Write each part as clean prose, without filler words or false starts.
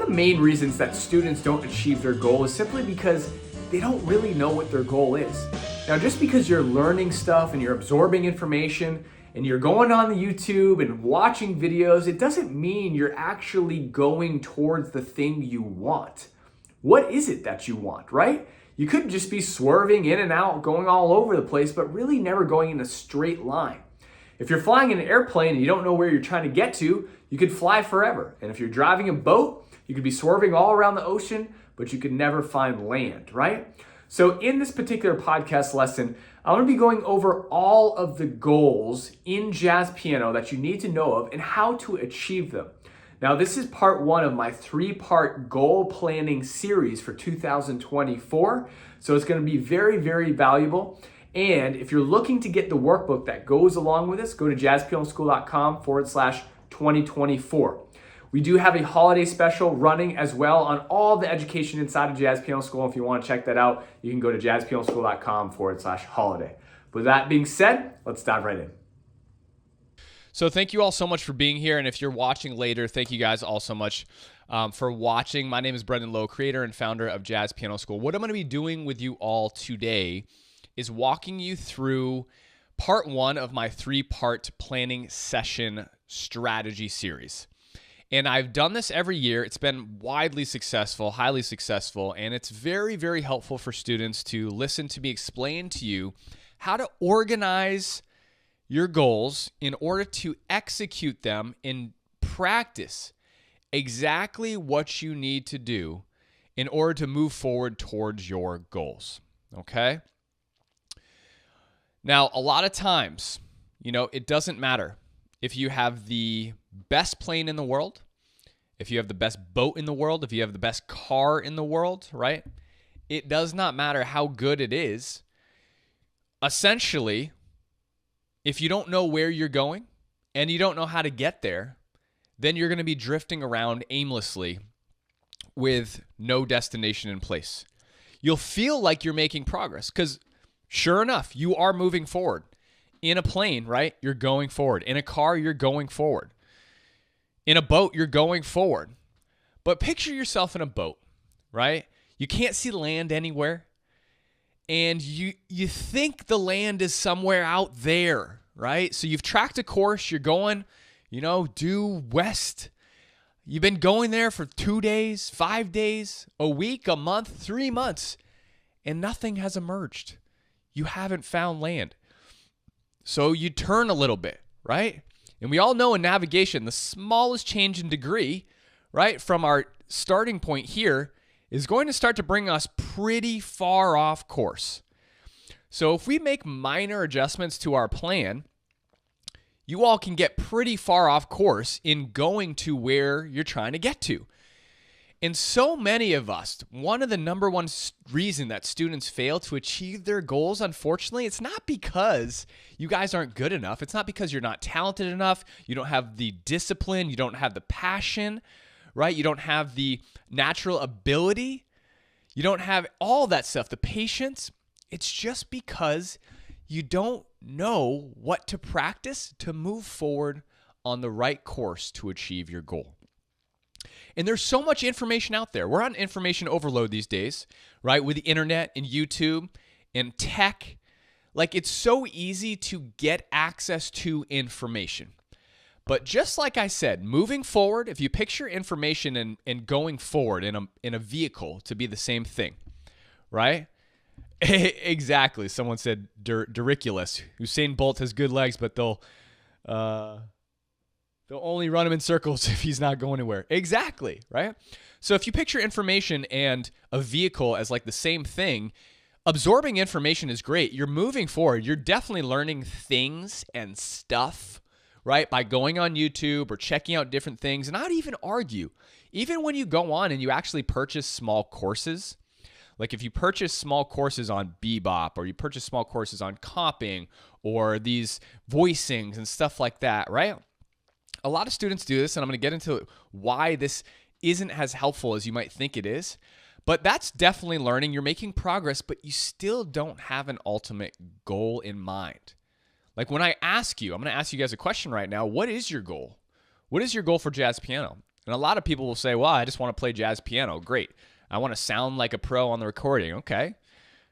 of the main reasons that students don't achieve their goal is simply because they don't really know what their goal is. Now, just because you're learning stuff and you're absorbing information and you're going on the YouTube and watching videos, it doesn't mean you're actually going towards the thing you want. What is it that you want, right? You could just be swerving in and out, going all over the place, but really never going in a straight line. If you're flying in an airplane and you don't know where you're trying to get to, you could fly forever. And if you're driving a boat, you could be swerving all around the ocean, but you could never find land, right? So in this particular podcast lesson, I'm going to be going over all of the goals in jazz piano that you need to know of and how to achieve them. Now, this is part one of my 3-part goal planning series for 2024. So it's going to be very, very valuable. And if you're looking to get the workbook that goes along with this, go to jazzpianoschool.com/2024. We do have a holiday special running as well on all the education inside of Jazz Piano School. If you want to check that out, you can go to jazzpianoschool.com/holiday. With that being said, let's dive right in. So thank you all so much for being here. And if you're watching later, thank you guys all so much for watching. My name is Brendan Lowe, creator and founder of Jazz Piano School. What I'm going to be doing with you all today is walking you through part one of my 3-part planning session strategy series. And I've done this every year. It's been widely successful, highly successful, and it's very, very helpful for students to listen to me explain to you how to organize your goals in order to execute them in practice, exactly what you need to do in order to move forward towards your goals, okay? Now, a lot of times, it doesn't matter if you have the best plane in the world, if you have the best boat in the world, if you have the best car in the world, right? It does not matter how good it is. Essentially, if you don't know where you're going and you don't know how to get there, then you're going to be drifting around aimlessly with no destination in place. You'll feel like you're making progress because sure enough, you are moving forward. In a plane, right? You're going forward. In a car, you're going forward. In a boat, you're going forward. But picture yourself in a boat, right? You can't see land anywhere. And you think the land is somewhere out there, right? So you've tracked a course. You're going, due west. You've been going there for 2 days, 5 days, a week, a month, 3 months, and nothing has emerged. You haven't found land. So you turn a little bit, right? And we all know in navigation, the smallest change in degree, right, from our starting point here is going to start to bring us pretty far off course. So if we make minor adjustments to our plan, you all can get pretty far off course in going to where you're trying to get to. And so many of us, one of the number one reason that students fail to achieve their goals, unfortunately, it's not because you guys aren't good enough. It's not because you're not talented enough. You don't have the discipline. You don't have the passion, right? You don't have the natural ability. You don't have all that stuff, the patience. It's just because you don't know what to practice to move forward on the right course to achieve your goal. And there's so much information out there. We're on information overload these days, right? With the internet and YouTube and tech. Like, it's so easy to get access to information. But just like I said, moving forward, if you picture information and going forward in a vehicle to be the same thing, right? Exactly. Someone said Diriculous. Usain Bolt has good legs, but they'll only run him in circles if he's not going anywhere. Exactly, right? So if you picture information and a vehicle as like the same thing, absorbing information is great. You're moving forward. You're definitely learning things and stuff, right? By going on YouTube or checking out different things. And I'd even argue, even when you go on and you actually purchase small courses, like if you purchase small courses on bebop or you purchase small courses on comping or these voicings and stuff like that, right? A lot of students do this, and I'm going to get into why this isn't as helpful as you might think it is. But that's definitely learning. You're making progress, but you still don't have an ultimate goal in mind. Like when I ask you, I'm going to ask you guys a question right now. What is your goal? What is your goal for jazz piano? And a lot of people will say, well, I just want to play jazz piano. Great. I want to sound like a pro on the recording. Okay.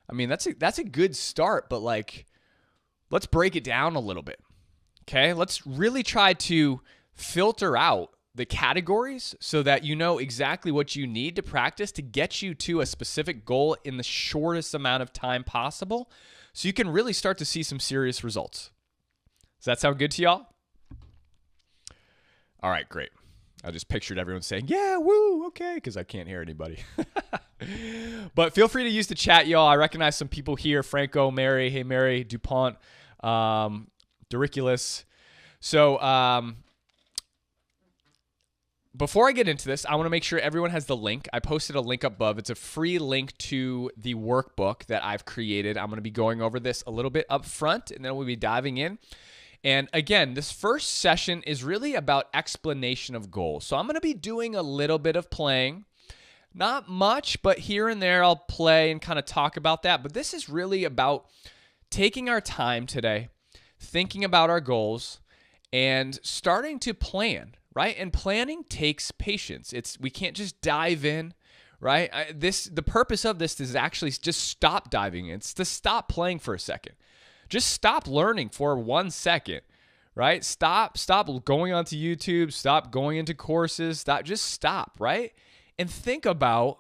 I mean, that's a good start, but like, let's break it down a little bit. Okay. Let's really try to filter out the categories so that you know exactly what you need to practice to get you to a specific goal in the shortest amount of time possible, so you can really start to see some serious results. Does that sound good to y'all? All right, great. I just pictured everyone saying, yeah, woo, okay, because I can't hear anybody. But feel free to use the chat, y'all. I recognize some people here. Franco, Mary, hey, Mary, DuPont, Doriculus. So before I get into this, I want to make sure everyone has the link. I posted a link above. It's a free link to the workbook that I've created. I'm going to be going over this a little bit up front, and then we'll be diving in. And again, this first session is really about explanation of goals. So I'm going to be doing a little bit of playing. Not much, but here and there I'll play and kind of talk about that. But this is really about taking our time today, thinking about our goals, and starting to plan, right? And planning takes patience. We can't just dive in, right? The purpose of this is actually just stop diving in. It's to stop playing for a second. Just stop learning for 1 second, right? Stop going onto YouTube. Stop going into courses. Just stop, right? And think about,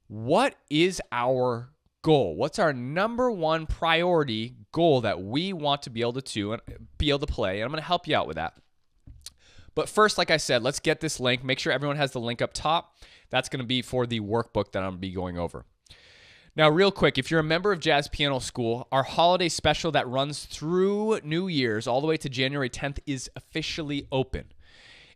what is our goal? What's our number one priority goal that we want to be able to play? And I'm going to help you out with that. But first, like I said, let's get this link. Make sure everyone has the link up top. That's going to be for the workbook that I'm going to be going over. Now, real quick, if you're a member of Jazz Piano School, our holiday special that runs through New Year's all the way to January 10th is officially open.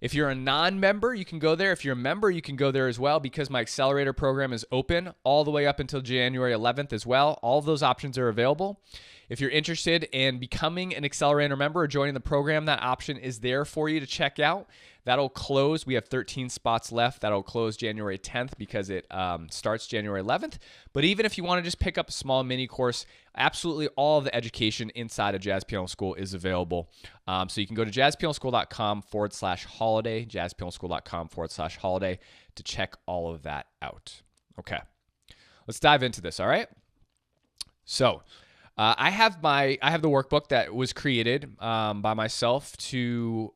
If you're a non-member, you can go there. If you're a member, you can go there as well, because my Accelerator program is open all the way up until January 11th as well. All of those options are available. If you're interested in becoming an Accelerator member or joining the program, that option is there for you to check out. That'll close. We have 13 spots left. That'll close January 10th because it starts January 11th. But even if you want to just pick up a small mini course, absolutely all of the education inside of Jazz Piano School is available. So you can go to jazzpianoschool.com/holiday, jazzpianoschool.com/holiday to check all of that out. Okay, let's dive into this. All right. So I have the workbook that was created by myself to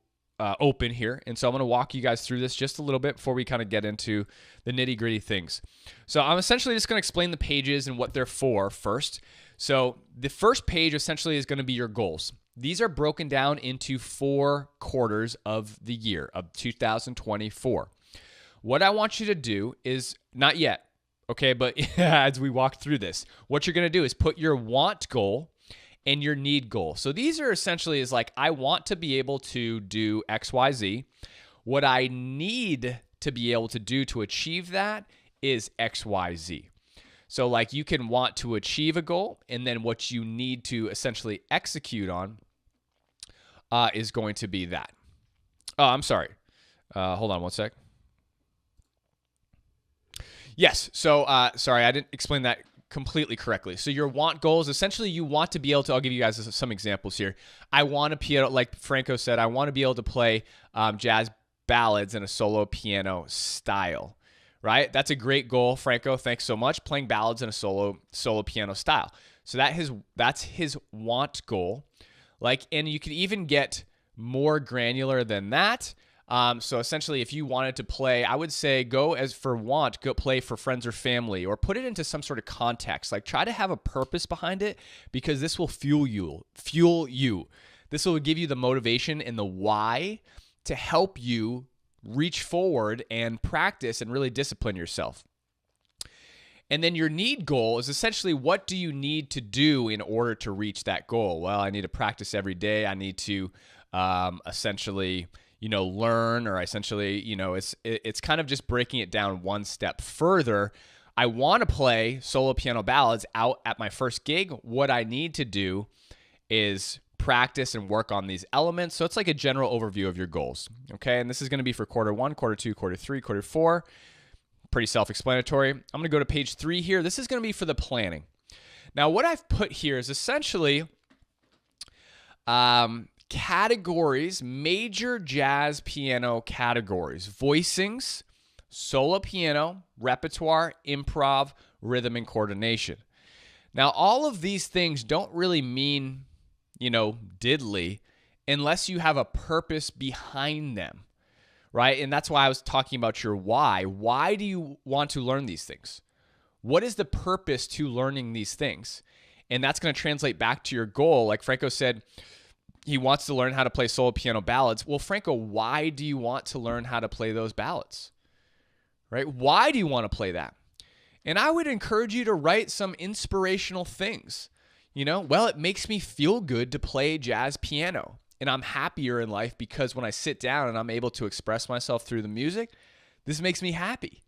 open here. And so I'm going to walk you guys through this just a little bit before we kind of get into the nitty gritty things. So I'm essentially just going to explain the pages and what they're for first. So the first page essentially is going to be your goals. These are broken down into 4 quarters of the year of 2024. What I want you to do is, not yet, okay, but as we walk through this, what you're going to do is put your want goal and your need goal. So these are essentially is like, I want to be able to do X, Y, Z. What I need to be able to do to achieve that is X, Y, Z. So like, you can want to achieve a goal, and then what you need to essentially execute on is going to be that. Oh, I'm sorry. Hold on one sec. Yes. So sorry, I didn't explain that completely correctly. So your want goals, essentially you want to be able to, I'll give you guys some examples here. I want to piano, like Franco said, I want to be able to play jazz ballads in a solo piano style, right? That's a great goal, Franco. Thanks so much. Playing ballads in a solo piano style. So that's his want goal. Like, and you could even get more granular than that. So essentially, if you wanted to play, I would say go play for friends or family, or put it into some sort of context. Like, try to have a purpose behind it, because this will fuel you. This will give you the motivation and the why to help you reach forward and practice and really discipline yourself. And then your need goal is essentially, what do you need to do in order to reach that goal? Well, I need to practice every day. I need to essentially, learn, or essentially, it's kind of just breaking it down one step further. I want to play solo piano ballads out at my first gig. What I need to do is practice and work on these elements. So it's like a general overview of your goals. Okay. And this is going to be for quarter 1, quarter 2, quarter 3, quarter 4. Pretty self-explanatory. I'm going to go to page 3 here. This is going to be for the planning. Now, what I've put here is essentially, categories, major jazz piano categories: voicings, solo piano, repertoire, improv, rhythm, and coordination. Now, all of these things don't really mean, diddly unless you have a purpose behind them, right? And that's why I was talking about your why. Why do you want to learn these things? What is the purpose to learning these things? And that's going to translate back to your goal. Like Franco said, he wants to learn how to play solo piano ballads. Well, Franco, why do you want to learn how to play those ballads? Right? Why do you want to play that? And I would encourage you to write some inspirational things. Well, it makes me feel good to play jazz piano. And I'm happier in life because when I sit down and I'm able to express myself through the music, this makes me happy.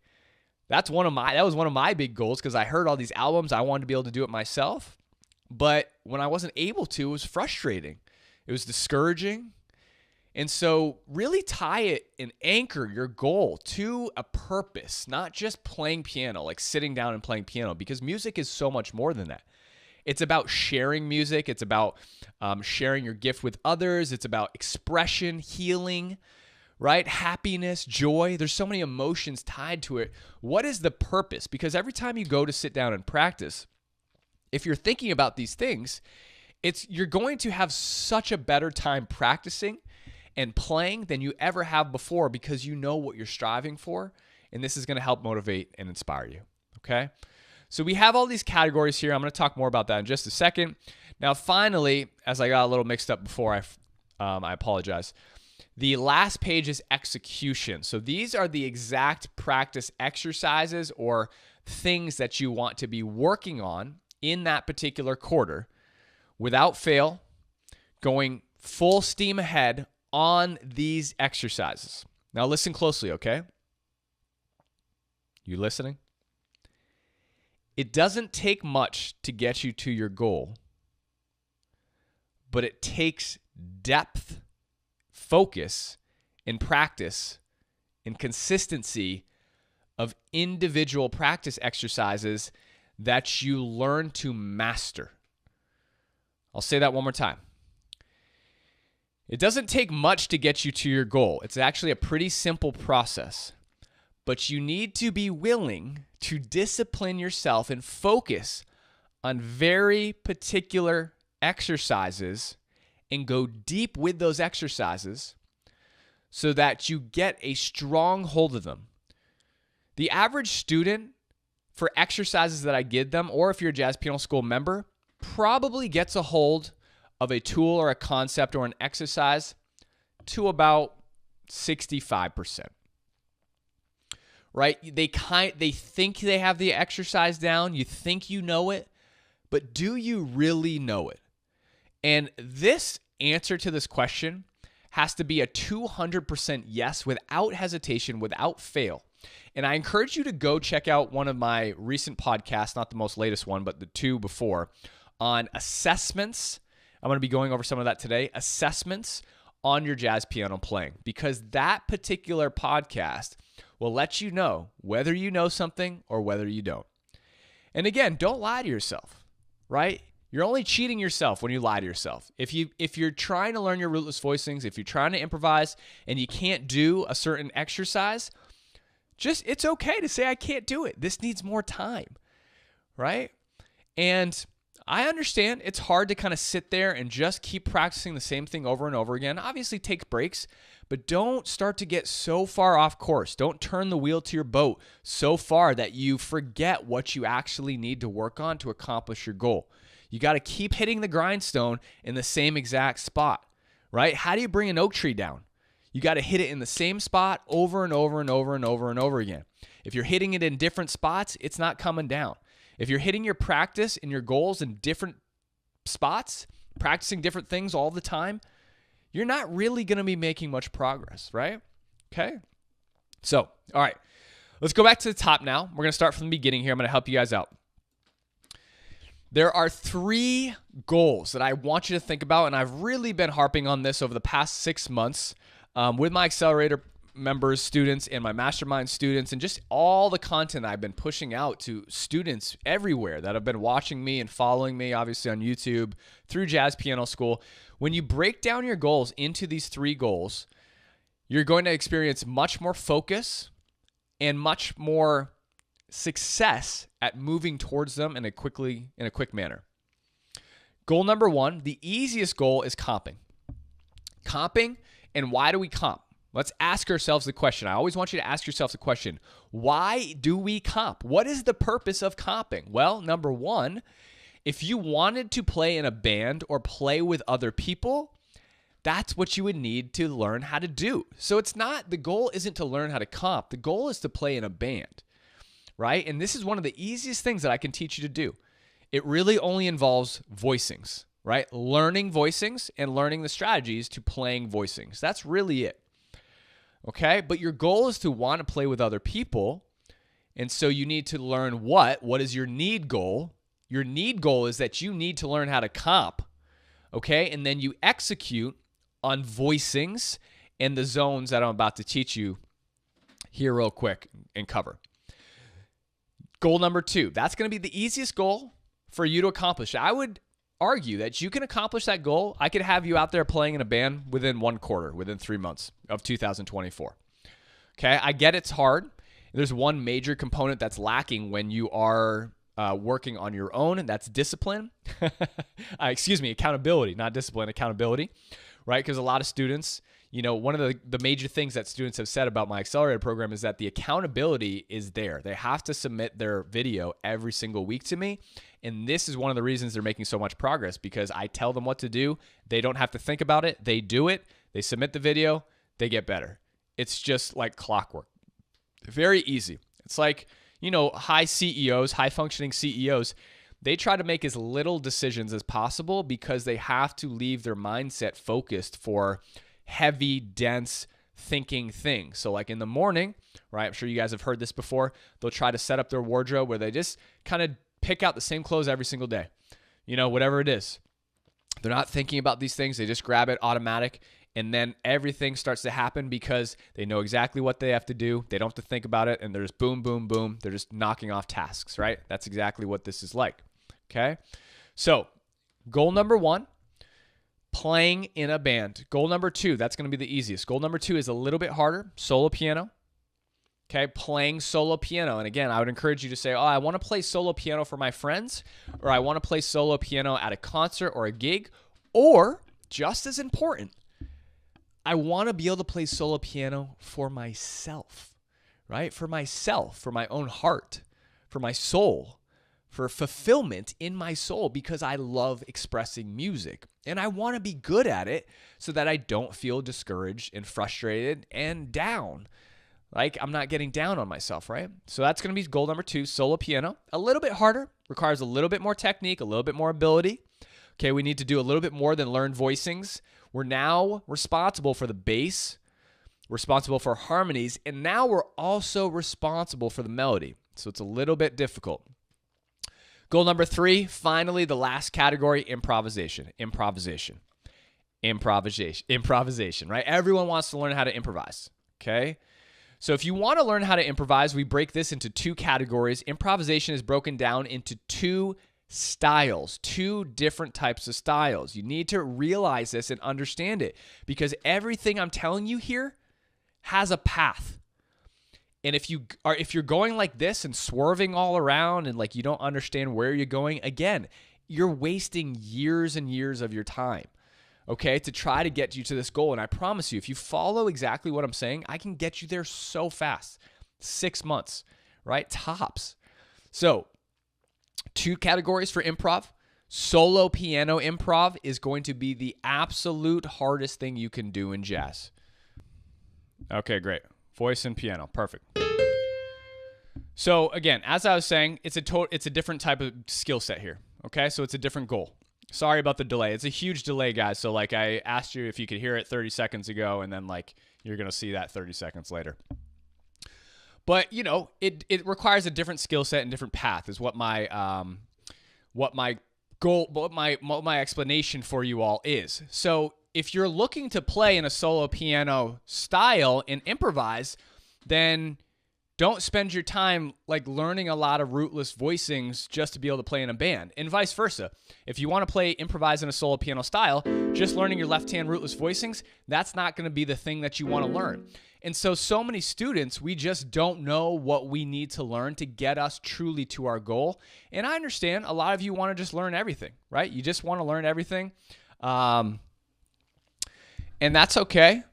That was one of my big goals, because I heard all these albums. I wanted to be able to do it myself. But when I wasn't able to, it was frustrating. It was discouraging. And so really tie it and anchor your goal to a purpose, not just playing piano, like sitting down and playing piano, because music is so much more than that. It's about sharing music. It's about sharing your gift with others. It's about expression, healing, right? Happiness, joy. There's so many emotions tied to it. What is the purpose? Because every time you go to sit down and practice, if you're thinking about these things, you're going to have such a better time practicing and playing than you ever have before, because you know what you're striving for, and this is going to help motivate and inspire you, okay? So we have all these categories here. I'm going to talk more about that in just a second. Now, finally, as I got a little mixed up before, I apologize. The last page is execution. So these are the exact practice exercises or things that you want to be working on in that particular quarter without fail, going full steam ahead on these exercises. Now listen closely, okay? You listening? It doesn't take much to get you to your goal, but it takes depth, focus, and practice and consistency of individual practice exercises that you learn to master. I'll say that one more time. It doesn't take much to get you to your goal. It's actually a pretty simple process, but you need to be willing to discipline yourself and focus on very particular exercises and go deep with those exercises so that you get a strong hold of them. The average student, for exercises that I give them, or if you're a Jazz Piano School member, probably gets a hold of a tool or a concept or an exercise to about 65%. Right? They think they have the exercise down. You think you know it, but do you really know it? And this answer to this question has to be a 200% yes, without hesitation, without fail. And I encourage you to go check out one of my recent podcasts, not the most latest one, but the two before, on assessments. I'm going to be going over some of that today. Assessments on your jazz piano playing, because that particular podcast will let you know whether you know something or whether you don't. And again, don't lie to yourself, right? You're only cheating yourself when you lie to yourself. If you're trying to learn your rootless voicings, if you're trying to improvise and you can't do a certain exercise, it's okay to say, I can't do it. This needs more time, right? And I understand it's hard to kind of sit there and just keep practicing the same thing over and over again. Obviously, take breaks, but don't start to get so far off course. Don't turn the wheel to your boat so far that you forget what you actually need to work on to accomplish your goal. You got to keep hitting the grindstone in the same exact spot, right? How do you bring an oak tree down? You got to hit it in the same spot over and over and over and over and over again. If you're hitting it in different spots, it's not coming down. If you're hitting your practice and your goals in different spots, practicing different things all the time, you're not really going to be making much progress, right? Okay? So, all right. Let's go back to the top now. We're going to start from the beginning here. I'm going to help you guys out. There are 3 goals that I want you to think about, and I've really been harping on this over the past 6 months with my Accelerator members, students, and my mastermind students, and just all the content I've been pushing out to students everywhere that have been watching me and following me, obviously on YouTube, through Jazz Piano School. When you break down your goals into these 3 goals, you're going to experience much more focus and much more success at moving towards them in a quick manner. Goal number 1, the easiest goal is comping. Comping, and why do we comp? Let's ask ourselves the question. I always want you to ask yourself the question, why do we comp? What is the purpose of comping? Well, number 1, if you wanted to play in a band or play with other people, that's what you would need to learn how to do. So the goal isn't to learn how to comp. The goal is to play in a band, right? And this is one of the easiest things that I can teach you to do. It really only involves voicings, right? Learning voicings and learning the strategies to playing voicings. That's really it. Okay? But your goal is to want to play with other people. And so you need to learn what is your need goal? Your need goal is that you need to learn how to comp. Okay? And then you execute on voicings and the zones that I'm about to teach you here real quick and cover. Goal number 2, that's going to be the easiest goal for you to accomplish. I would argue that you can accomplish that goal. I could have you out there playing in a band within 1 quarter, within 3 months of 2024. Okay, I get it's hard. There's one major component that's lacking when you are working on your own, and that's discipline. Accountability, not discipline, accountability, right? Because a lot of students, one of the major things that students have said about my Accelerator program is that the accountability is there. They have to submit their video every single week to me. And this is one of the reasons they're making so much progress, because I tell them what to do. They don't have to think about it. They do it. They submit the video. They get better. It's just like clockwork. Very easy. It's like, high functioning CEOs, they try to make as little decisions as possible because they have to leave their mindset focused for heavy, dense thinking things. So like in the morning, right? I'm sure you guys have heard this before. They'll try to set up their wardrobe where they just kind of pick out the same clothes every single day, whatever it is. They're not thinking about these things. They just grab it automatic. And then everything starts to happen because they know exactly what they have to do. They don't have to think about it. And they're just boom, boom, boom. They're just knocking off tasks, right? That's exactly what this is like. Okay. So goal number 1, playing in a band. Goal number 2, that's going to be the easiest. Goal number 2 is a little bit harder, solo piano. Okay, playing solo piano. And again, I would encourage you to say, I want to play solo piano for my friends, or I want to play solo piano at a concert or a gig, or just as important, I want to be able to play solo piano for myself, right? For myself, for my own heart, for my soul, for fulfillment in my soul, because I love expressing music and I want to be good at it so that I don't feel discouraged and frustrated and down. Like I'm not getting down on myself, right? So that's going to be goal number 2, solo piano. A little bit harder, requires a little bit more technique, a little bit more ability. Okay, we need to do a little bit more than learn voicings. We're now responsible for the bass, responsible for harmonies, and now we're also responsible for the melody. So it's a little bit difficult. Goal number 3, finally, the last category, improvisation, right? Everyone wants to learn how to improvise, okay? So if you want to learn how to improvise, we break this into 2 categories. Improvisation is broken down into 2 styles, 2 different types of styles. You need to realize this and understand it, because everything I'm telling you here has a path. And if you're going like this and swerving all around and like you don't understand where you're going, again, you're wasting years and years of your time, okay, to try to get you to this goal. And I promise you, if you follow exactly what I'm saying, I can get you there so fast. 6 months, right? Tops. So 2 categories for improv. Solo piano improv is going to be the absolute hardest thing you can do in jazz. Okay, great. Voice and piano. Perfect. So again, as I was saying, it's a different type of skill set here. Okay, so it's a different goal. Sorry about the delay. It's a huge delay, guys. So like I asked you if you could hear it 30 seconds ago, and then like you're going to see that 30 seconds later. But it requires a different skill set and different path is what my explanation for you all is. So if you're looking to play in a solo piano style and improvise, then don't spend your time like learning a lot of rootless voicings just to be able to play in a band, and vice versa. If you want to improvise in a solo piano style, just learning your left hand rootless voicings, that's not going to be the thing that you want to learn. And so many students, we just don't know what we need to learn to get us truly to our goal. And I understand a lot of you want to just learn everything, right? You just want to learn everything. And that's okay.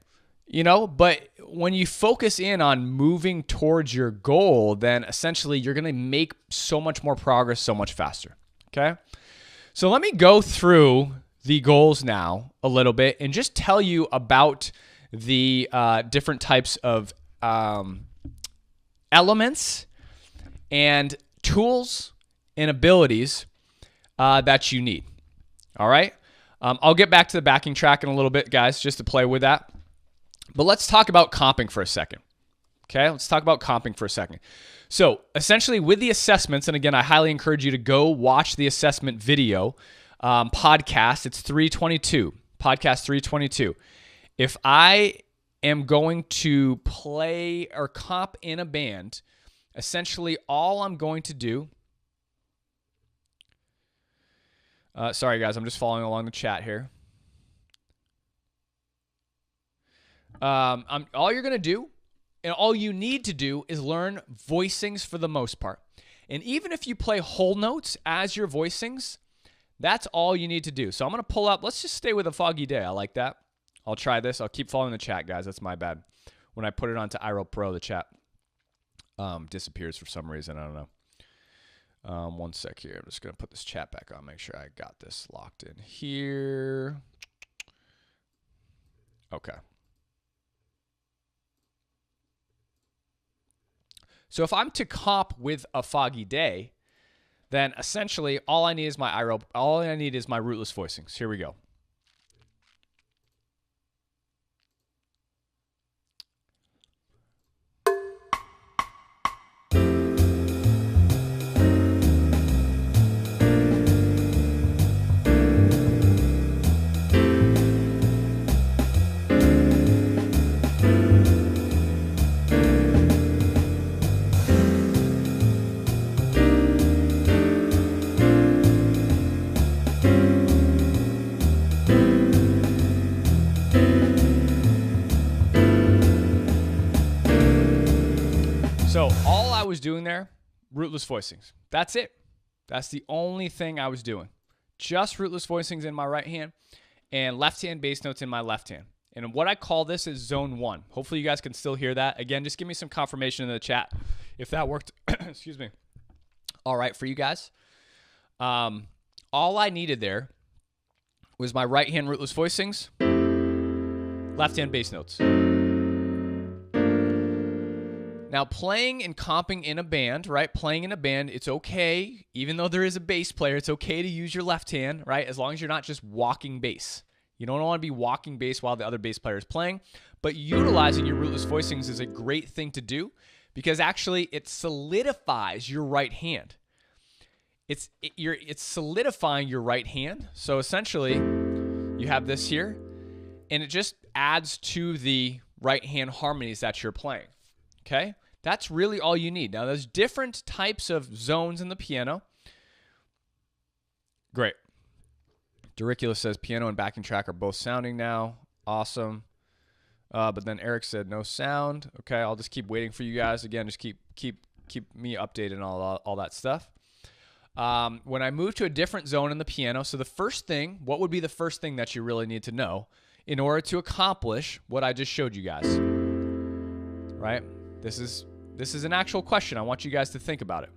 But when you focus in on moving towards your goal, then essentially you're going to make so much more progress so much faster, okay? So let me go through the goals now a little bit and just tell you about the different types of elements and tools and abilities that you need, all right? I'll get back to the backing track in a little bit, guys, just to play with that. But let's talk about comping for a second. Okay, let's talk about comping for a second. So essentially with the assessments, and again, I highly encourage you to go watch the assessment video podcast. It's 322, podcast 322. If I am going to play or comp in a band, essentially all I'm going to do, sorry guys, I'm just following along the chat here. All you're going to do and all you need to do is learn voicings for the most part. And even if you play whole notes as your voicings, that's all you need to do. So I'm going to pull up. Let's just stay with a foggy day. I like that. I'll try this. I'll keep following the chat, guys. That's my bad. When I put it onto iRoll Pro, the chat disappears for some reason. I don't know. One sec here. I'm just going to put this chat back on. Make sure I got this locked in here. Okay. So if I'm to comp with a foggy day, then essentially all I need is my iRoll. All I need is my rootless voicings. Here we go. So all I was doing there, rootless voicings. That's it. That's the only thing I was doing. Just rootless voicings in my right hand and left hand bass notes in my left hand. And what I call this is zone 1. Hopefully you guys can still hear that. Again, just give me some confirmation in the chat if that worked. Excuse me. All right for you guys. All I needed there was my right hand rootless voicings, left hand bass notes. Now, playing and comping in a band, right? Playing in a band, it's okay. Even though there is a bass player, it's okay to use your left hand, right? As long as you're not just walking bass. You don't want to be walking bass while the other bass player is playing. But utilizing your rootless voicings is a great thing to do because actually it solidifies your right hand. It's solidifying your right hand. So essentially, you have this here, and it just adds to the right hand harmonies that you're playing. Okay? That's really all you need. Now, there's different types of zones in the piano. Great. Doriculus says piano and backing track are both sounding now. Awesome. But then Eric said no sound. Okay, I'll just keep waiting for you guys. Again, just keep me updated on all that stuff. When I move to a different zone in the piano, so the first thing, what would be the first thing that you really need to know in order to accomplish what I just showed you guys? Right? This is an actual question. I want you guys to think about it.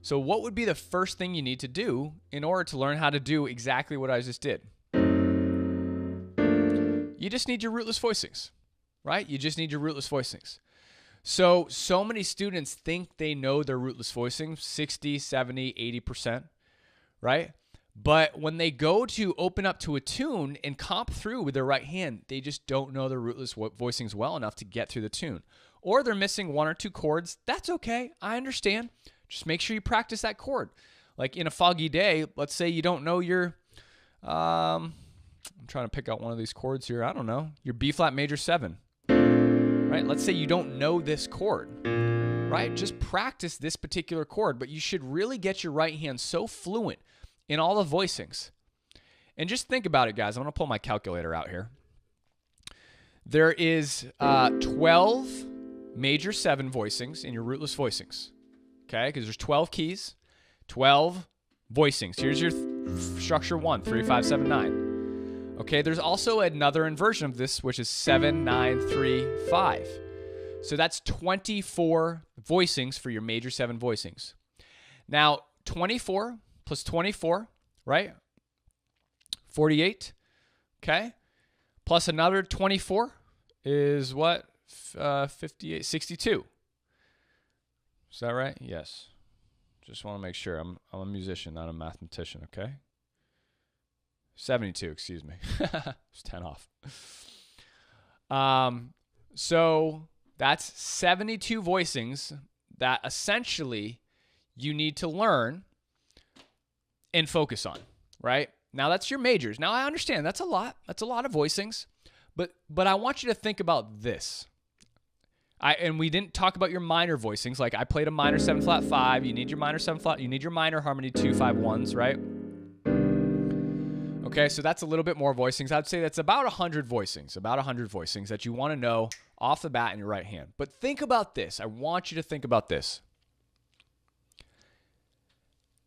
So what would be the first thing you need to do in order to learn how to do exactly what I just did? You just need your rootless voicings, right? You just need your rootless voicings. So many students think they know their rootless voicings, 60, 70, 80%, right? But when they go to open up to a tune and comp through with their right hand, they just don't know their rootless voicings well enough to get through the tune. Or they're missing one or two chords. That's okay. I understand. Just make sure you practice that chord. Like in a foggy day, let's say you don't know your, I'm trying to pick out one of these chords here. I don't know. Your B flat major 7, right? Let's say you don't know this chord, right? Just practice this particular chord, but you should really get your right hand so fluent in all the voicings. And just think about it, guys. I'm going to pull my calculator out here. There is 12 major 7 voicings in your rootless voicings, okay? Because there's 12 keys, 12 voicings. Here's your structure 1, 3, 5, 7, 9. Okay, there's also another inversion of this, which is 7, 9, 3, 5. So that's 24 voicings for your major 7 voicings. Now, 24 plus 24, right? 48, okay? Plus another 24 is what? 58, 62. Is that right? Yes. Just want to make sure. I'm a musician, not a mathematician, okay? 72, excuse me. It's 10 off. So that's 72 voicings that essentially you need to learn and focus on, right? Now that's your majors. Now I understand that's a lot. That's a lot of voicings, but I want you to think about this. And we didn't talk about your minor voicings. Like I played a minor 7 flat 5. You need your minor 7 flat. You need your minor harmony 2 5 1s, right? Okay, so that's a little bit more voicings. I'd say that's about 100 voicings. About 100 voicings that you want to know off the bat in your right hand. But think about this. I want you to think about this.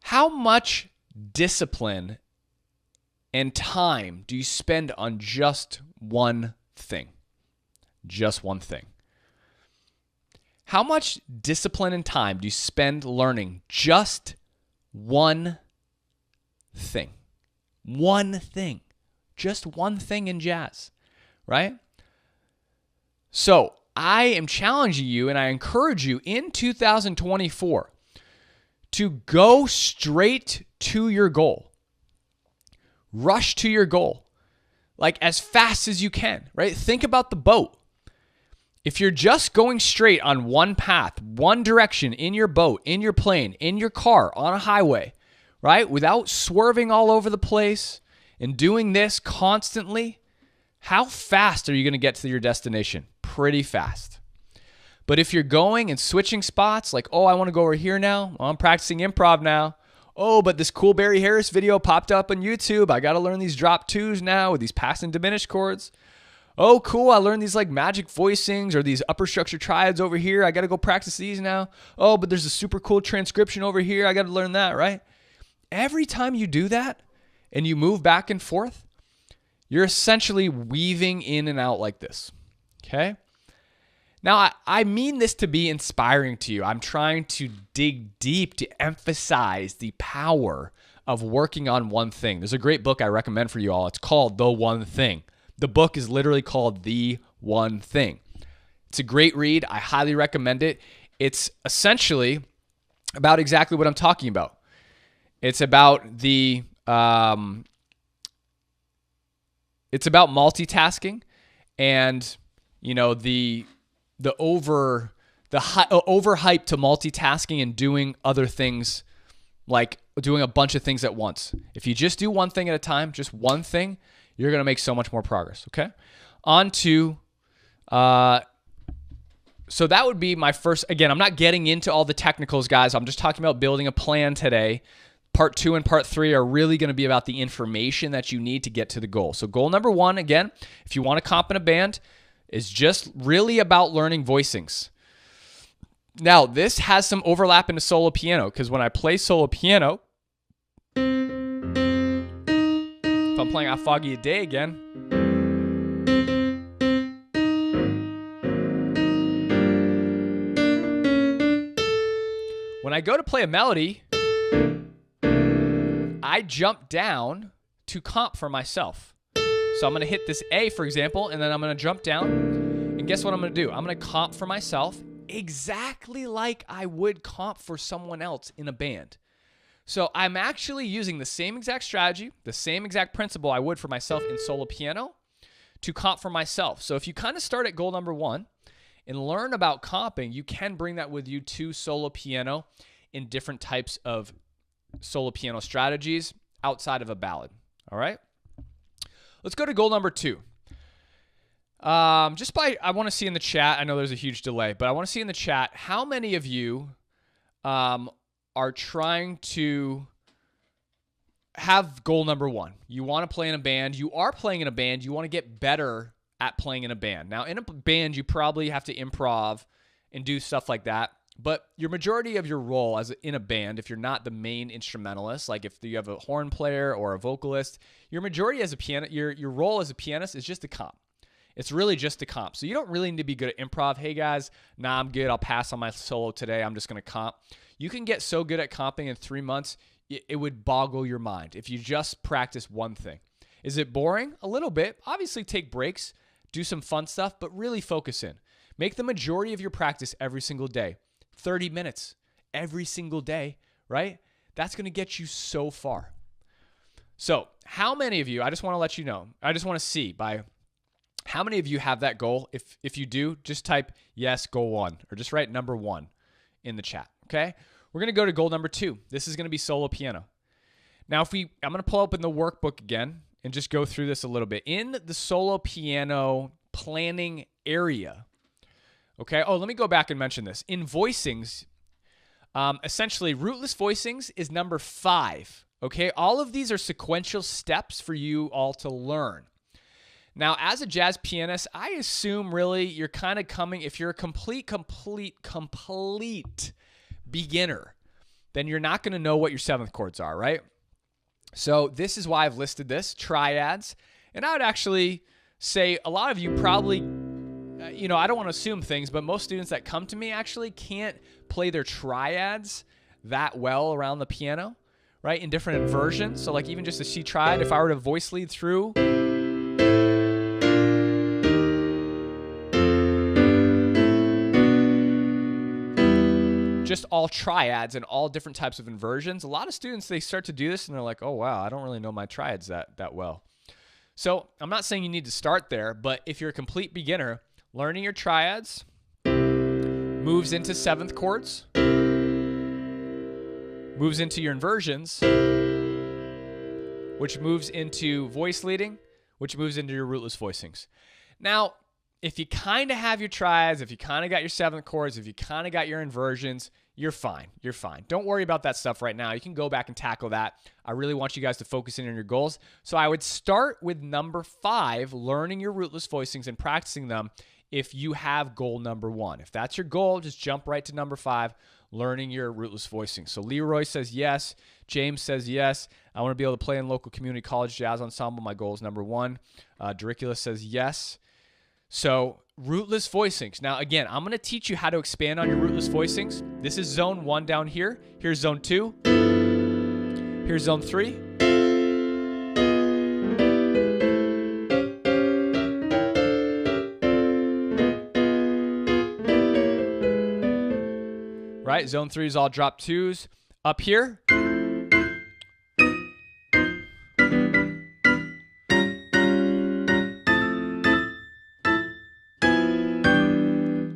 How much discipline and time do you spend on just one thing? Just one thing. How much discipline and time do you spend learning just one thing? One thing. Just one thing in jazz, right? So I am challenging you and I encourage you in 2024 to go straight to your goal. Rush to your goal, like as fast as you can, right? Think about the boat. If you're just going straight on one path, one direction in your boat, in your plane, in your car, on a highway, right? Without swerving all over the place and doing this constantly, how fast are you going to get to your destination? Pretty fast. But if you're going and switching spots, like, oh, I want to go over here now. Well, I'm practicing improv now. Oh, but this cool Barry Harris video popped up on YouTube. I got to learn these drop 2s now with these passed and diminished chords. Oh, cool. I learned these like magic voicings or these upper structure triads over here. I got to go practice these now. Oh, but there's a super cool transcription over here. I got to learn that, right? Every time you do that and you move back and forth, you're essentially weaving in and out like this, okay? Now, I mean this to be inspiring to you. I'm trying to dig deep to emphasize the power of working on one thing. There's a great book I recommend for you all. It's called The One Thing. The book is literally called The One Thing. It's a great read. I highly recommend it. It's essentially about exactly what I'm talking about. It's about the it's about multitasking and the overhype to multitasking and doing other things, like doing a bunch of things at once. If you just do one thing at a time, just one thing, you're going to make so much more progress, okay? On to, so that would be my first, again, I'm not getting into all the technicals, guys. I'm just talking about building a plan today. Part 2 and part 3 are really going to be about the information that you need to get to the goal. So goal number 1, again, if you want to comp in a band, is just really about learning voicings. Now, this has some overlap into solo piano because when I play solo piano, if I'm playing "I Foggy a Day" again, when I go to play a melody, I jump down to comp for myself. So I'm going to hit this A, for example, and then I'm going to jump down. And guess what I'm going to do? I'm going to comp for myself exactly like I would comp for someone else in a band. So I'm actually using the same exact strategy, the same exact principle I would for myself in solo piano to comp for myself. So if you kind of start at goal number 1 and learn about comping, you can bring that with you to solo piano in different types of solo piano strategies outside of a ballad. All right? Let's go to goal number 2. I want to see in the chat, I know there's a huge delay, but I want to see in the chat how many of you are trying to have goal number 1. You want to play in a band. You are playing in a band. You want to get better at playing in a band. Now, in a band, you probably have to improv and do stuff like that. But your majority of your role in a band, if you're not the main instrumentalist, like if you have a horn player or a vocalist, your majority as a pianist, your role as a pianist is just to comp. It's really just a comp. So you don't really need to be good at improv. Hey guys, nah, I'm good. I'll pass on my solo today. I'm just going to comp. You can get so good at comping in 3 months, it would boggle your mind if you just practice one thing. Is it boring? A little bit. Obviously take breaks, do some fun stuff, but really focus in. Make the majority of your practice every single day. 30 minutes every single day, right? That's going to get you so far. So how many of you, I just want to let you know, I just want to see by how many of you have that goal. If you do, just type yes, goal 1, or just write number 1 in the chat, okay? We're going to go to goal number 2. This is going to be solo piano. Now, I'm going to pull open the workbook again and just go through this a little bit. In the solo piano planning area, okay, let me go back and mention this. In voicings, essentially, rootless voicings is number 5, okay? All of these are sequential steps for you all to learn. Now, as a jazz pianist, I assume really you're kind of coming, if you're a complete beginner, then you're not going to know what your 7th chords are, right? So this is why I've listed this, triads. And I would actually say a lot of you probably, I don't want to assume things, but most students that come to me actually can't play their triads that well around the piano, right? In different inversions. So like even just a C triad, if I were to voice lead through, just all triads and all different types of inversions. A lot of students, they start to do this and they're like, oh, wow, I don't really know my triads that well. So I'm not saying you need to start there, but if you're a complete beginner, learning your triads moves into 7th chords, moves into your inversions, which moves into voice leading, which moves into your rootless voicings. Now, if you kind of have your triads, if you kind of got your 7th chords, if you kind of got your inversions, you're fine. You're fine. Don't worry about that stuff right now. You can go back and tackle that. I really want you guys to focus in on your goals. So I would start with number 5, learning your rootless voicings and practicing them if you have goal number 1. If that's your goal, just jump right to number 5, learning your rootless voicings. So Leroy says yes. James says yes. I want to be able to play in local community college jazz ensemble. My goal is number 1. Dericulus says yes. So rootless voicings. Now, again, I'm going to teach you how to expand on your rootless voicings. This is zone 1 down here. Here's zone 2. Here's zone 3. Right? Zone 3 is all drop 2s. Up here.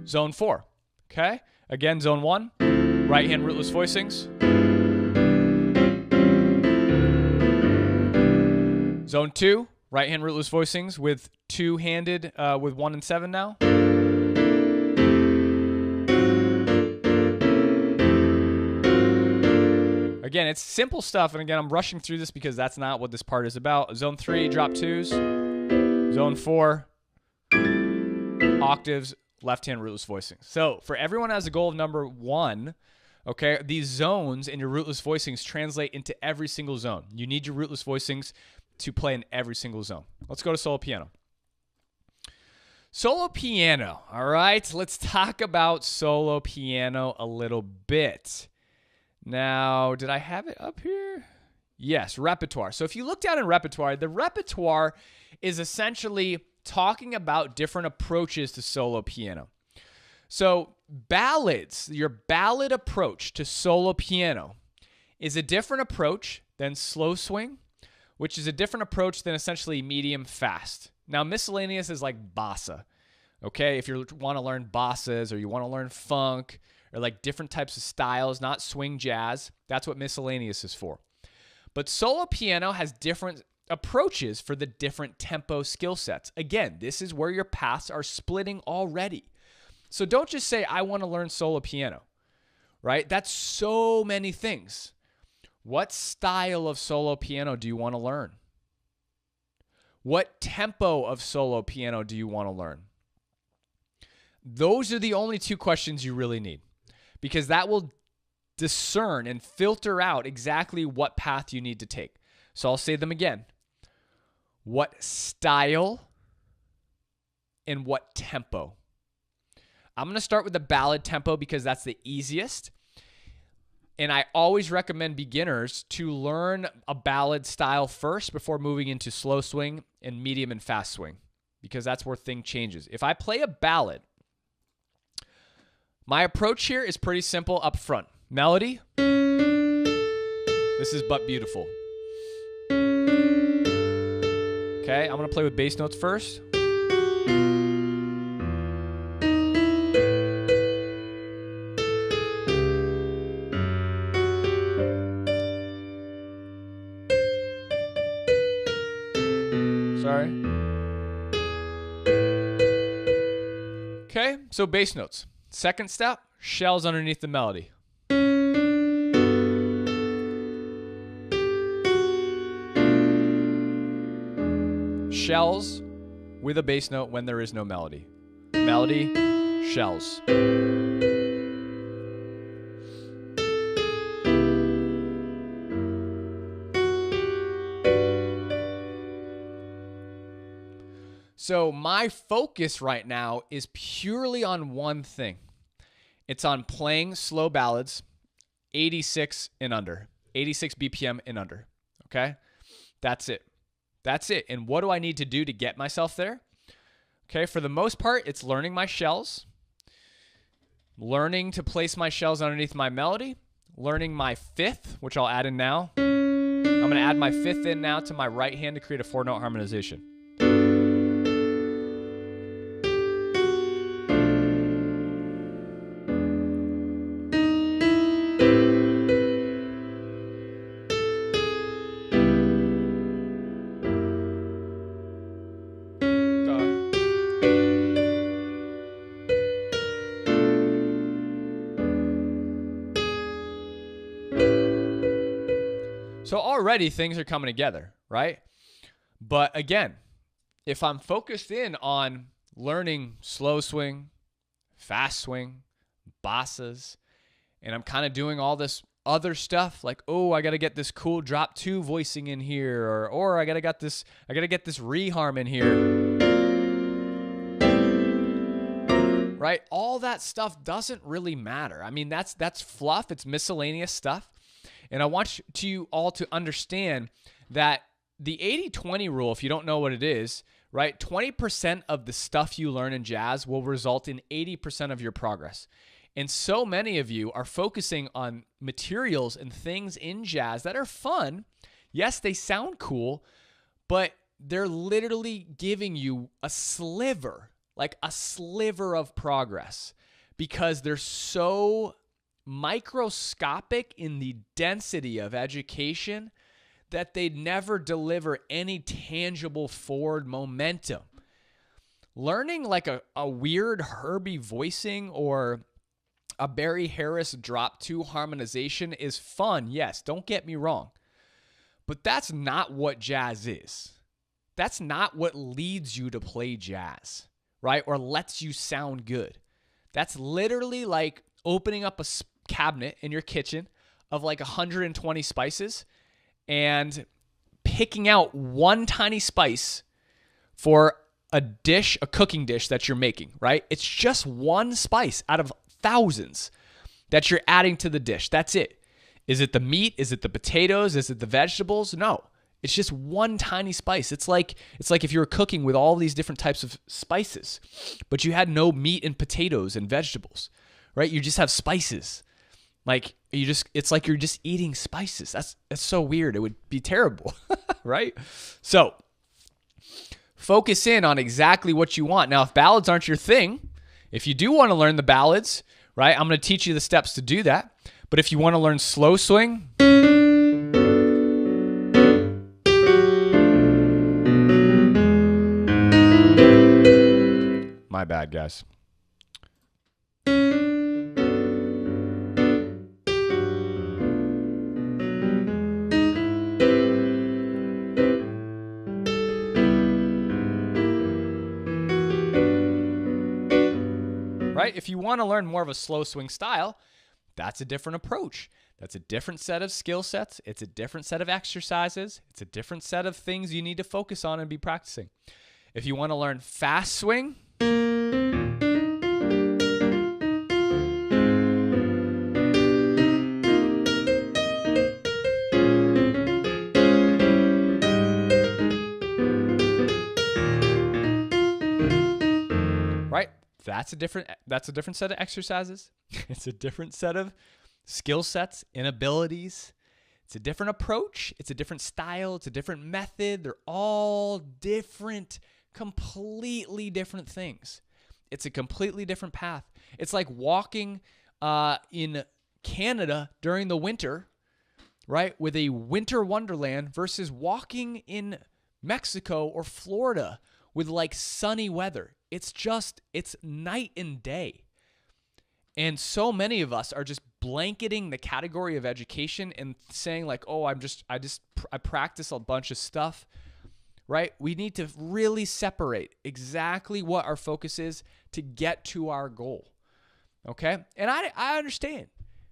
Zone 4, okay? Again, zone 1, right hand rootless voicings. Zone 2, right hand rootless voicings with two-handed, with 1 and 7 now. Again, it's simple stuff, and again, I'm rushing through this because that's not what this part is about. Zone 3, drop 2s. Zone 4, octaves, left-hand rootless voicings. So for everyone who has a goal of number 1, okay, these zones in your rootless voicings translate into every single zone. You need your rootless voicings to play in every single zone. Let's go to solo piano. Solo piano, all right? Let's talk about solo piano a little bit. Now, did I have it up here? Yes, repertoire. So if you look down in repertoire, the repertoire is essentially talking about different approaches to solo piano. So ballads, your ballad approach to solo piano is a different approach than slow swing, which is a different approach than essentially medium fast. Now miscellaneous is like bossa, okay? If you want to learn bossas or you want to learn funk or like different types of styles, not swing jazz, that's what miscellaneous is for. But solo piano has different approaches for the different tempo skill sets. Again, this is where your paths are splitting already. So don't just say, I want to learn solo piano, right? That's so many things. What style of solo piano do you want to learn? What tempo of solo piano do you want to learn? Those are the only two questions you really need, because that will discern and filter out exactly what path you need to take. So I'll say them again. What style and what tempo? I'm going to start with the ballad tempo because that's the easiest. And I always recommend beginners to learn a ballad style first before moving into slow swing and medium and fast swing, because that's where thing changes. If I play a ballad, my approach here is pretty simple up front. Melody. This is But Beautiful. Okay, I'm going to play with bass notes first. Sorry. Okay, so bass notes. Second step, shells underneath the melody. Shells with a bass note when there is no melody. Melody, shells. So my focus right now is purely on one thing. It's on playing slow ballads, 86 and under, 86 BPM and under, okay? That's it. That's it. And what do I need to do to get myself there? Okay, for the most part, it's learning my shells, learning to place my shells underneath my melody, learning my fifth, which I'll add in now. I'm going to add my fifth in now to my right hand to create a 4-note harmonization. So already things are coming together, right? But again, if I'm focused in on learning slow swing, fast swing, bossas, and I'm kind of doing all this other stuff like, oh, I got to get this cool drop 2 voicing in here, or I got to get this reharm in here. Right? All that stuff doesn't really matter. I mean, that's fluff, it's miscellaneous stuff. And I want you all to understand that the 80-20 rule, if you don't know what it is, right? 20% of the stuff you learn in jazz will result in 80% of your progress. And so many of you are focusing on materials and things in jazz that are fun. Yes, they sound cool, but they're literally giving you a sliver, like a sliver of progress, because they're so microscopic in the density of education that they never deliver any tangible forward momentum. Learning like a weird Herbie voicing or a Barry Harris drop 2 harmonization is fun, yes, don't get me wrong. But that's not what jazz is. That's not what leads you to play jazz, right? Or lets you sound good. That's literally like opening up a cabinet in your kitchen of like 120 spices and picking out one tiny spice for a cooking dish that you're making, right? It's just one spice out of thousands that you're adding to the dish. That's it. Is it the meat? Is it the potatoes? Is it the vegetables? No. It's just one tiny spice. It's like if you were cooking with all these different types of spices, but you had no meat and potatoes and vegetables, right? You just have spices. It's like you're just eating spices. That's so weird. It would be terrible, right? So focus in on exactly what you want. Now, if ballads aren't your thing, if you do want to learn the ballads, right, I'm going to teach you the steps to do that. But if you want to learn slow swing, My bad, guys. Right? If you want to learn more of a slow swing style, that's a different approach. That's a different set of skill sets. It's a different set of exercises. It's a different set of things you need to focus on and be practicing. If you want to learn fast swing, right? That's a different set of exercises. It's a different set of skill sets and abilities. It's a different approach. It's a different style. It's a different method. They're all different, completely different things. It's a completely different path. It's like walking in Canada during the winter, right, with a winter wonderland versus walking in Mexico or Florida with like sunny weather. It's night and day. And so many of us are just blanketing the category of education and saying like, oh, I practice a bunch of stuff, right? We need to really separate exactly what our focus is to get to our goal. Okay. And I understand,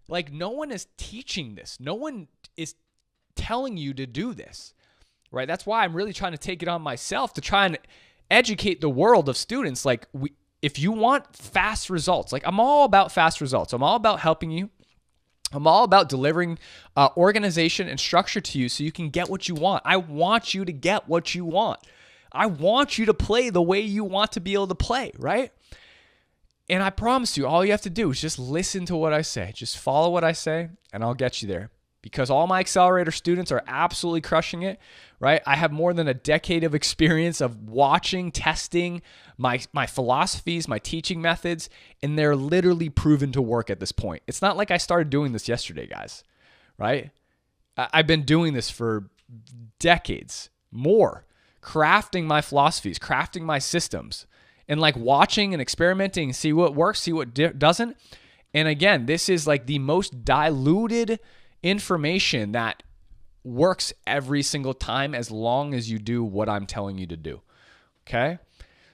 like, no one is teaching this. No one is telling you to do this, right? That's why I'm really trying to take it on myself to try and educate the world of students. Like, if you want fast results, like, I'm all about fast results. I'm all about helping you. I'm all about delivering organization and structure to you so you can get what you want. I want you to get what you want. I want you to play the way you want to be able to play, right? And I promise you, all you have to do is just listen to what I say. Just follow what I say, and I'll get you there. Because all my Accelerator students are absolutely crushing it, right? I have more than a decade of experience of watching, testing my philosophies, my teaching methods, and they're literally proven to work at this point. It's not like I started doing this yesterday, guys, right? I've been doing this for decades, more, crafting my philosophies, crafting my systems, and like watching and experimenting, see what works, see what doesn't. And again, this is like the most diluted information that works every single time as long as you do what I'm telling you to do. Okay?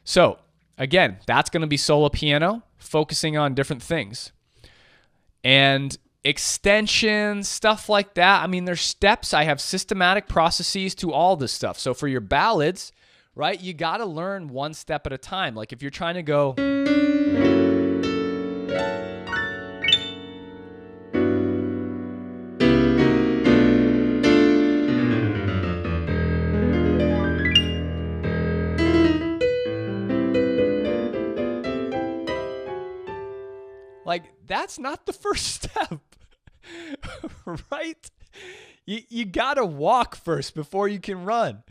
So, again, that's going to be solo piano, focusing on different things. And extensions, stuff like that. I mean, there's steps. I have systematic processes to all this stuff. So for your ballads, right, you got to learn one step at a time. Like if you're trying to go like, that's not the first step, right? You gotta walk first before you can run.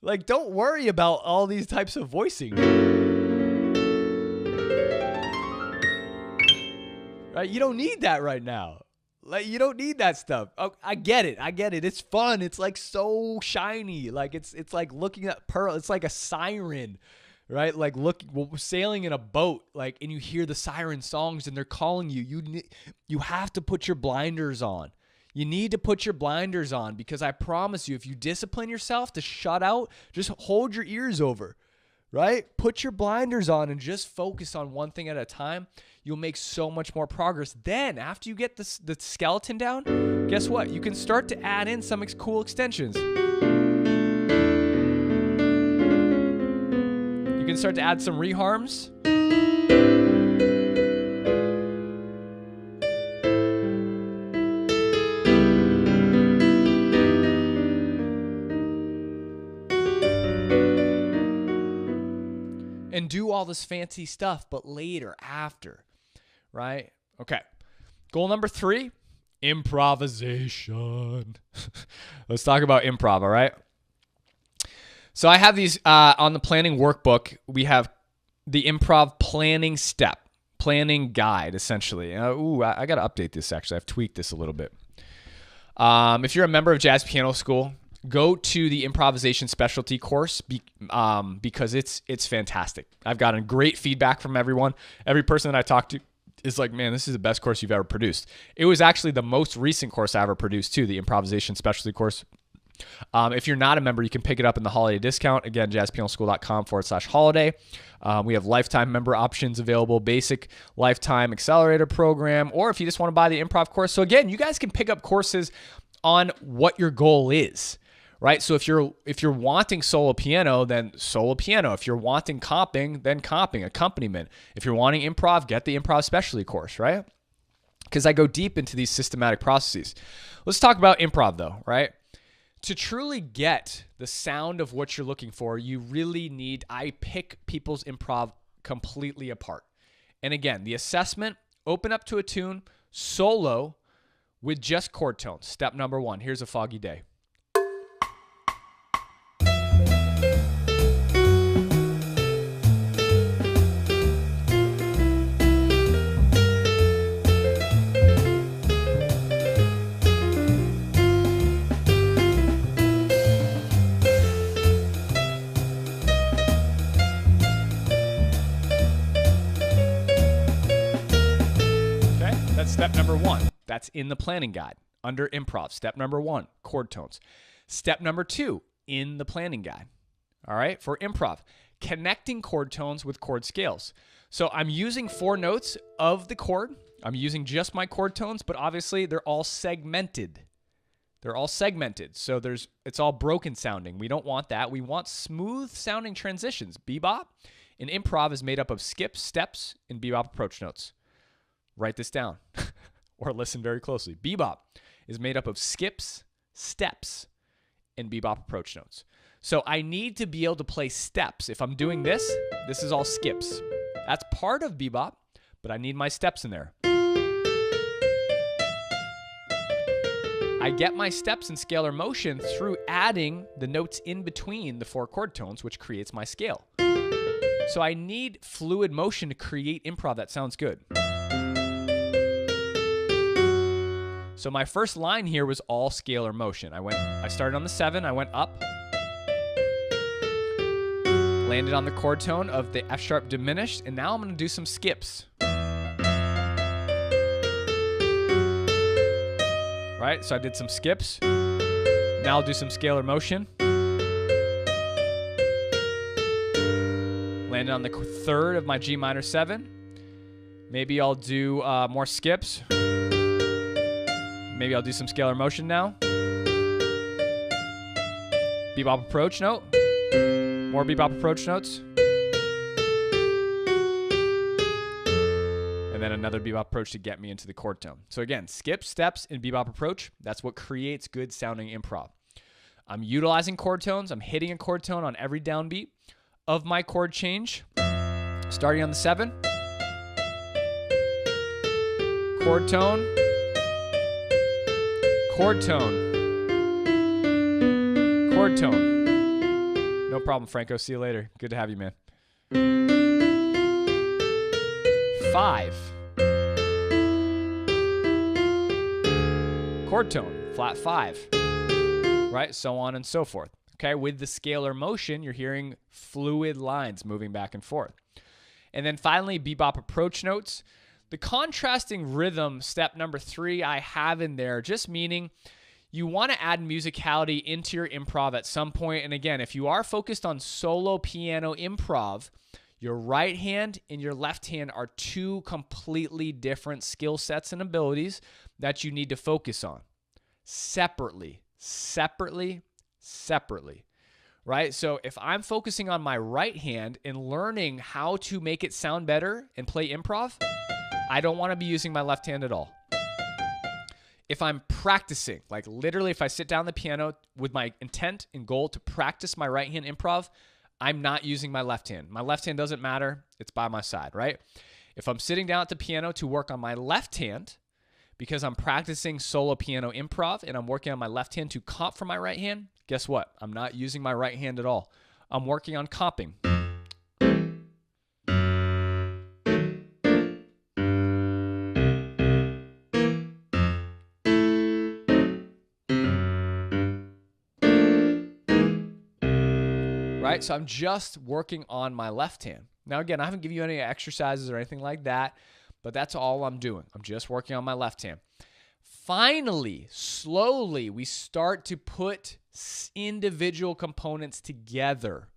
Like, don't worry about all these types of voicing. Right? You don't need that right now. Like, you don't need that stuff. Oh, I get it. It's fun. It's like so shiny. Like it's like looking at pearl. It's like a siren. Right? Like sailing in a boat, like, and you hear the siren songs and they're calling you. You have to put your blinders on. You need to put your blinders on because I promise you, if you discipline yourself to shut out, just hold your ears over, right? Put your blinders on and just focus on one thing at a time. You'll make so much more progress. Then after you get the skeleton down, guess what? You can start to add in some cool extensions. You can start to add some reharms. And do all this fancy stuff, but later, after, right? Okay. Goal number 3, improvisation. Let's talk about improv, all right? So I have these on the planning workbook. We have the improv planning guide, essentially. I got to update this, actually. I've tweaked this a little bit. If you're a member of Jazz Piano School, go to the improvisation specialty course because it's fantastic. I've gotten great feedback from everyone. Every person that I talk to is like, man, this is the best course you've ever produced. It was actually the most recent course I ever produced too, the improvisation specialty course. If you're not a member, you can pick it up in the holiday discount. Again, jazzpianoschool.com/holiday. We have lifetime member options available, basic, lifetime, accelerator program, or if you just want to buy the improv course. So again, you guys can pick up courses on what your goal is, right? So if you're wanting solo piano, then solo piano. If you're wanting comping, then comping, accompaniment. If you're wanting improv, get the improv specialty course, right? Because I go deep into these systematic processes. Let's talk about improv though, right? To truly get the sound of what you're looking for, you really need, I pick people's improv completely apart. And again, the assessment, open up to a tune, solo with just chord tones. Step number 1, here's a foggy day. Step number 1, that's in the planning guide under improv. Step number 1, chord tones. Step number 2, in the planning guide. All right, for improv, connecting chord tones with chord scales. So I'm using 4 notes of the chord. I'm using just my chord tones, but obviously they're all segmented. They're all segmented. So it's all broken sounding. We don't want that. We want smooth sounding transitions. Bebop in improv is made up of skips, steps, and bebop approach notes. Write this down or listen very closely. Bebop is made up of skips, steps, and bebop approach notes. So I need to be able to play steps. If I'm doing this is all skips. That's part of bebop, but I need my steps in there. I get my steps in scalar motion through adding the notes in between the 4 chord tones, which creates my scale. So I need fluid motion to create improv that sounds good. So my first line here was all scalar motion. I started on the 7, I went up, landed on the chord tone of the F sharp diminished, and now I'm going to do some skips. Right? So I did some skips. Now I'll do some scalar motion. Landed on the 3rd of my G minor 7. Maybe I'll do more skips. Maybe I'll do some scalar motion now. Bebop approach note. More bebop approach notes. And then another bebop approach to get me into the chord tone. So again, skips, steps, and bebop approach. That's what creates good sounding improv. I'm utilizing chord tones. I'm hitting a chord tone on every downbeat of my chord change. Starting on the 7. Chord tone. Chord tone. Chord tone. No problem, Franco. See you later. Good to have you, man. 5. Chord tone. Flat 5. Right? So on and so forth. Okay? With the scalar motion, you're hearing fluid lines moving back and forth. And then finally, bebop approach notes. The contrasting rhythm, step number 3, I have in there, just meaning you want to add musicality into your improv at some point. And again, if you are focused on solo piano improv, your right hand and your left hand are 2 completely different skill sets and abilities that you need to focus on separately, right? So if I'm focusing on my right hand and learning how to make it sound better and play improv, I don't want to be using my left hand at all. If I'm practicing, like literally if I sit down the piano with my intent and goal to practice my right hand improv, I'm not using my left hand. My left hand doesn't matter. It's by my side, right? If I'm sitting down at the piano to work on my left hand because I'm practicing solo piano improv and I'm working on my left hand to comp for my right hand, guess what? I'm not using my right hand at all. I'm working on comping. right? So I'm just working on my left hand. Now, again, I haven't given you any exercises or anything like that, but that's all I'm doing. I'm just working on my left hand. Finally, slowly, we start to put individual components together.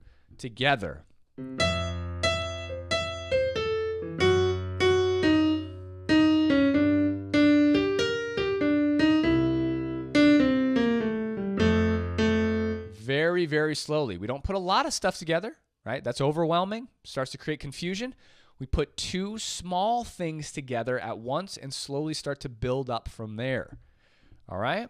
Very, very slowly. We don't put a lot of stuff together, right? That's overwhelming, starts to create confusion. We put two small things together at once and slowly start to build up from there. All right?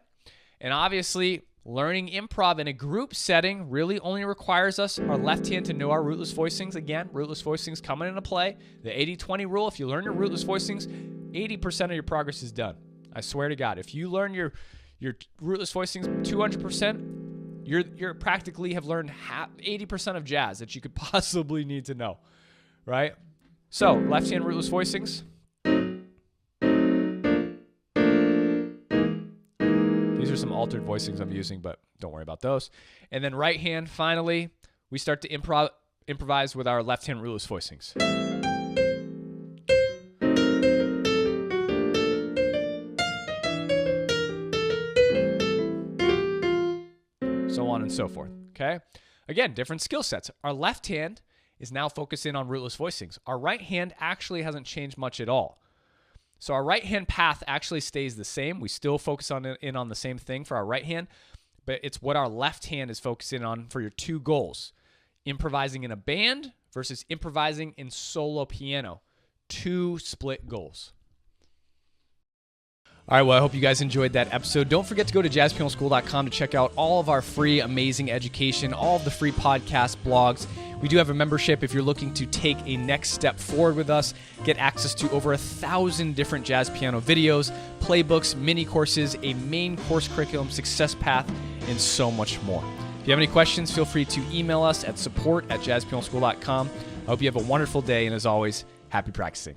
And obviously, learning improv in a group setting really only requires us, our left hand, to know our rootless voicings. Again, rootless voicings coming into play. The 80-20 rule, if you learn your rootless voicings, 80% of your progress is done. I swear to God. If you learn your rootless voicings 200%, you're practically have learned 80% of jazz that you could possibly need to know, right? So, left hand rootless voicings. These are some altered voicings I'm using, but don't worry about those. And then right hand, finally, we start to improvise with our left hand rootless voicings. So on and so forth, okay? Again, different skill sets. Our left hand is now focusing on rootless voicings. Our right hand actually hasn't changed much at all. So our right hand path actually stays the same. We still focus on the same thing for our right hand, but it's what our left hand is focusing on for your two goals. Improvising in a band versus improvising in solo piano. Two split goals. All right, well, I hope you guys enjoyed that episode. Don't forget to go to jazzpianoschool.com to check out all of our free, amazing education, all of the free podcasts, blogs. We do have a membership if you're looking to take a next step forward with us, get access to over 1,000 different jazz piano videos, playbooks, mini courses, a main course curriculum, success path, and so much more. If you have any questions, feel free to email us at support@jazzpianoschool.com. I hope you have a wonderful day, and as always, happy practicing.